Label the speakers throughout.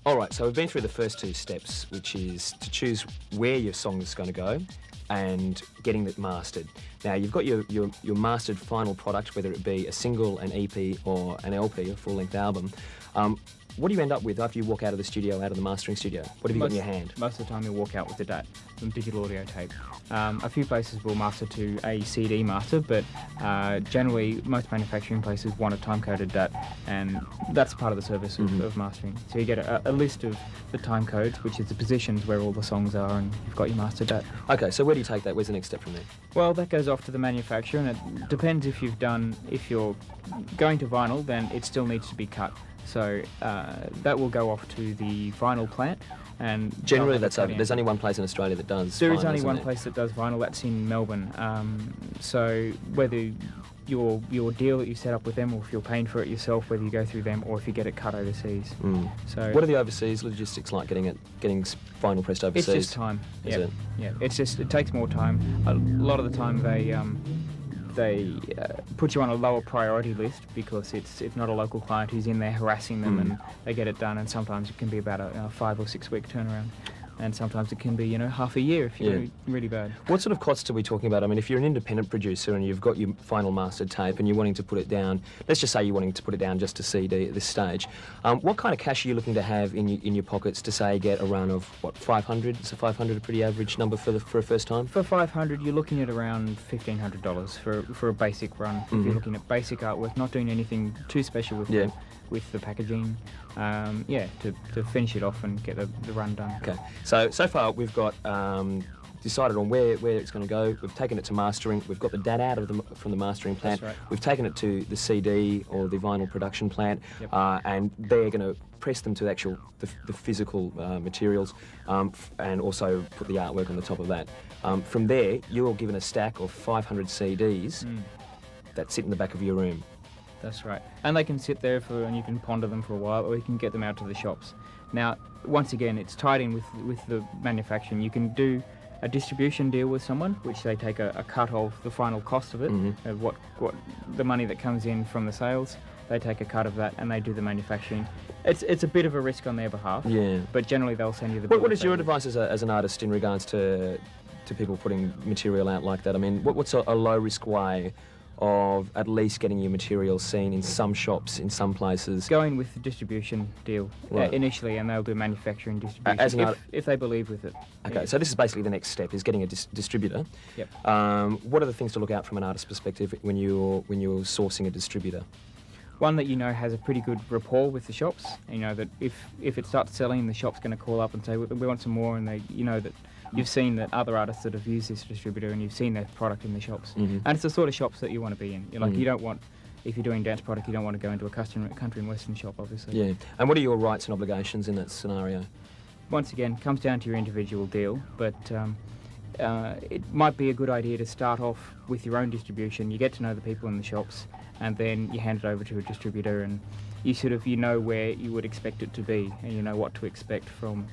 Speaker 1: All right, so we've been through the first two steps, which is to choose where your song is going to go and getting it mastered. Now, you've got your mastered final product, whether it be a single, an EP, or an LP, a full-length album. What do you end up with after you walk out of the studio, out of the mastering studio? What have you got in your hand?
Speaker 2: Most of the time you'll walk out with the DAT, the digital audio tape. A few places will master to a CD master, but generally most manufacturing places want a time-coded DAT, and that's part of the service of mastering. So you get a list of the time codes, which is the positions where all the songs are, and you've got your master DAT.
Speaker 1: Okay, so where do you take that? Where's the next step from there?
Speaker 2: Well, that goes off to the manufacturer, and it depends if you're going to vinyl, then it still needs to be cut. So that will go off to the vinyl plant, and
Speaker 1: generally there's only one place in Australia that does.
Speaker 2: There is only one place that does vinyl. That's in Melbourne. So whether your deal that you set up with them, or if you're paying for it yourself, whether you go through them or if you get it cut overseas.
Speaker 1: So what are the overseas logistics like? Getting vinyl pressed overseas?
Speaker 2: It's just time.
Speaker 1: Is it?
Speaker 2: Yeah. It takes more time. A lot of the time they put you on a lower priority list because it's not a local client who's in there harassing them, and they get it done, and sometimes it can be about a 5 or 6 week turnaround, and sometimes it can be half a year if you're really bad.
Speaker 1: What sort of costs are we talking about? I mean, if you're an independent producer and you've got your final mastered tape and you're wanting to put it down, let's just say you're wanting to put it down just to CD at this stage, what kind of cash are you looking to have in your pockets to say get a run of what, 500? Is 500 a pretty average number for a first time?
Speaker 2: For 500, you're looking at around $1,500 for a basic run. If you're looking at basic artwork, not doing anything too special with the packaging, to finish it off and get the run done.
Speaker 1: Okay, so far we've got decided on where it's going to go. We've taken it to mastering. We've got the DAT out from the mastering plant.
Speaker 2: That's right.
Speaker 1: We've taken it to the CD or the vinyl production plant, and they're going to press them to the physical materials, and also put the artwork on the top of that. From there, you're given a stack of 500 CDs that sit in the back of your room.
Speaker 2: That's right. And they can sit there and you can ponder them for a while, or you can get them out to the shops. Now, once again, it's tied in with the manufacturing. You can do a distribution deal with someone, which they take a cut of the final cost of it, of what the money that comes in from the sales. They take a cut of that and they do the manufacturing. It's a bit of a risk on their behalf. Yeah. But generally they'll send you the bill.
Speaker 1: What is your advice as an artist in regards to people putting material out like that? I mean, what's a low risk way of at least getting your material seen in some shops, in some places?
Speaker 2: Going with the distribution deal initially, and they'll do manufacturing distribution if they believe with it.
Speaker 1: Okay, so this is basically the next step, is getting a distributor.
Speaker 2: Yep.
Speaker 1: What are the things to look out from an artist's perspective when you're sourcing a distributor?
Speaker 2: One that has a pretty good rapport with the shops. That if it starts selling, the shop's going to call up and say, we want some more, and they that you've seen that other artists that have used this distributor, and you've seen their product in the shops. And it's the sort of shops that you want to be in. You don't want, if you're doing dance product, you don't want to go into a country and western shop, obviously. Yeah.
Speaker 1: And what are your rights and obligations in that scenario?
Speaker 2: Once again, comes down to your individual deal, but it might be a good idea to start off with your own distribution. You get to know the people in the shops, and then you hand it over to a distributor, and you know where you would expect it to be, and you know what to expect from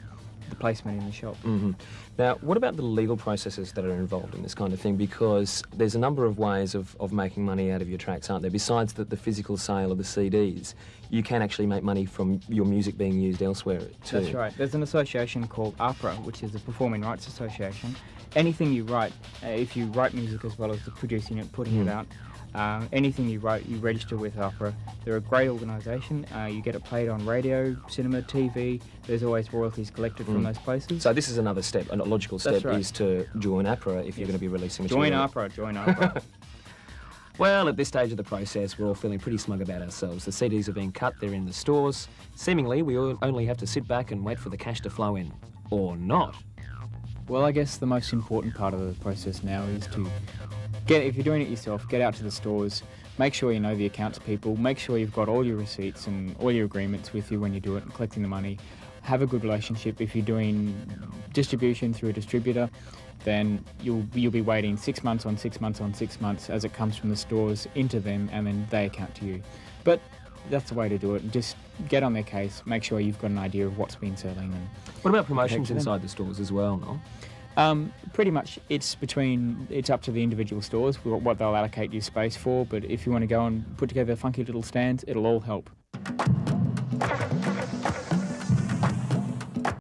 Speaker 2: the placement in the shop.
Speaker 1: Now, what about the legal processes that are involved in this kind of thing? Because there's a number of ways of making money out of your tracks, aren't there? Besides the physical sale of the CDs, you can actually make money from your music being used elsewhere too.
Speaker 2: That's right. There's an association called APRA, which is the Performing Rights Association. Anything you write, if you write music as well as the producing it, putting it out, anything you write, you register with APRA. They're a great organisation. You get it played on radio, cinema, TV. There's always royalties collected from those places.
Speaker 1: So this is another step, a logical step is to join APRA if you're going to be releasing material.
Speaker 2: Join APRA.
Speaker 1: Well, at this stage of the process, we're all feeling pretty smug about ourselves. The CDs are being cut, they're in the stores. Seemingly, we only have to sit back and wait for the cash to flow in. Or not.
Speaker 2: Well, I guess the most important part of the process now is to if you're doing it yourself, get out to the stores, make sure you know the accounts people, make sure you've got all your receipts and all your agreements with you when you do it and collecting the money. Have a good relationship. If you're doing distribution through a distributor, then you'll be waiting 6 months on 6 months on 6 months as it comes from the stores into them, and then they account to you. But that's the way to do it. Just get on their case, make sure you've got an idea of what's been selling. And
Speaker 1: what about promotions inside the stores as well, Noel?
Speaker 2: Pretty much it's up to the individual stores what they'll allocate you space for, but if you want to go and put together funky little stands, it'll all help.